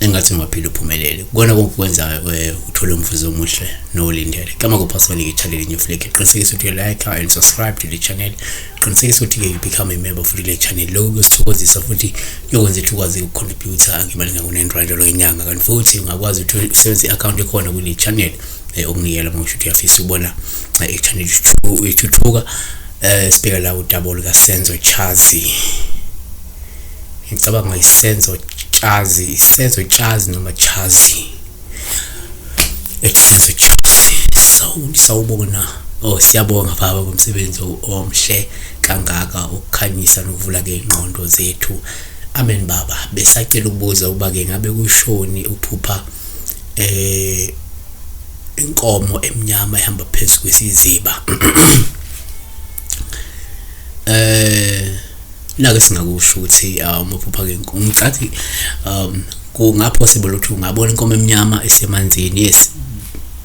engathi ungaphila uphumelele kona kokwenza uthole umvuzo omuhle nolindele kama kuphasela ichannel inyufleke qinisekisa ukuthi like and subscribe to the channel qinisekisa ukuthi ke become a member for the channel lokho kusithokozisa futhi yokwenza ukuthi ukwazi ukucontribute ngemali ngaku9 lo inyanga kanti futhi ungakwazi ukuthi usebenzise i-account ekhona kule channel okunikela uma usho uyafisa ubona i-channel ithuthuka sibeka la udouble ka Senzo Chazi ngicabanga isenzo Chazi noma Chazi Senzo Chazi sawubona siyabonga baba kumsebenzi omhle kangaka ukukhanyisa nokuvula ke ingqondo zethu amen baba besacela ukubuza uba ke ngabe kushoni uphupha inkomo emnyama ihamba phezulu kwesiziba nake singakusho ukuthi uphupha ke ngicathi kungapossible ukuthi ungabona inkomo emnyama isemanzini. Yes,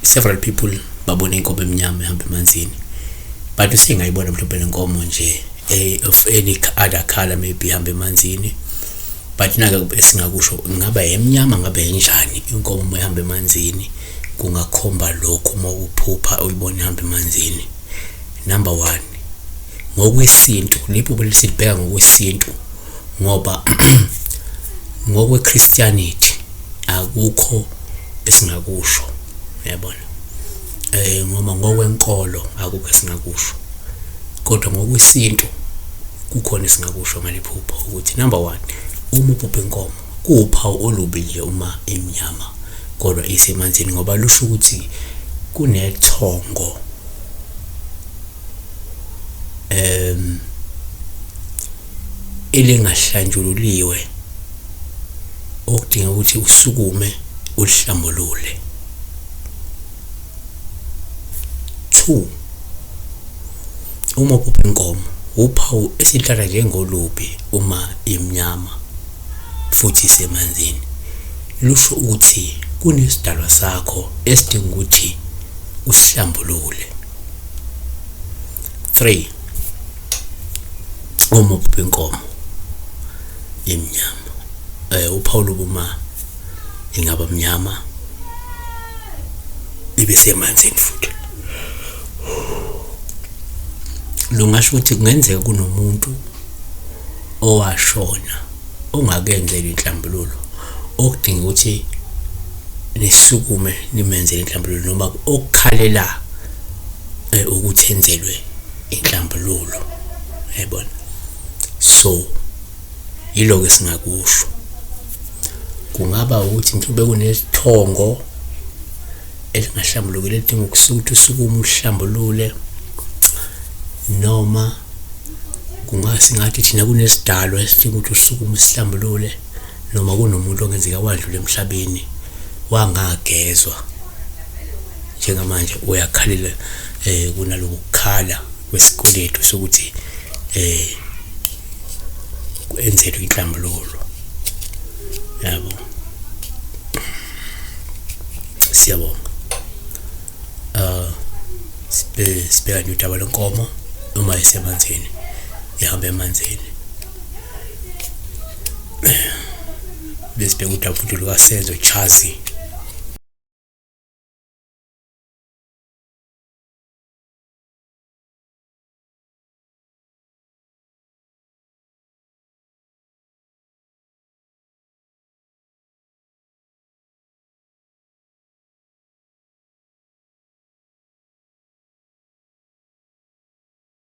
several people babona inkomo emnyama ihamba emanzini, but usingayibona mhlawumbe inkomo nje of any other color maybe ihamba emanzini, but nake esingakusho ngaba emnyama ngabe enjani inkomo uma ihamba emanzini kungakhomba lokho uma uphupha uyibona ihamba emanzini. Number 1, ngokwesintu liphupho lisibheka ngokwesintu ngoba ngokwe Christianity akukho esingakusho uyabona ngoba ngokwenkolo akukho esingakusho, kodwa ngokwesintu kukhona esingakusho ngaliphupho ukuthi number 1 uma uphupha inkomo kuwuphawu olubile uma emnyama kodwa isemanzini ngoba lusho ukuthi kunethongo elingahlanjululiwe okudinga ukuthi usukume ulihlambulule. 2, uma uphupha inkomo uphawu esihlala njengolubi uma imnyama futhi isemanzini lusho ukuthi kunesidalwa sakho esidinga ukuthi usihlambulule. 3, uma uphupha inkomo imnyama uphawu lobuma ingaba mnyama ibe semanzini futhi lungasho ukuthi kungenzeka kunomuntu owashona ongakenzela inhlambululo okudinga ukuthi nisukume nimenzele inhlambululo noma okukhalela ukuthi enzelwe inhlambululo yabona. So yiloko esingakusho kungaba ukuthi mhlawumbe kunesithongo elingahlambulukile lidinga ukusuthi usukuma uhlambulule, noma kungasingathi thina kunesidalo esidinga ukuthi usukuma usihlambulule, noma kunomuntu ongenzeka wadlula emhlabeni wangagezwa njengamanje uyakhalela kunaloku kukhala kwesikweletu sokuthi kwenzelwe inhlambululo yabo. Siyabonga. Sibheka nje udaba lenkomo uma isemanzini ihamba emanzini. Besibheka udaba futhi luka Senzo Chazi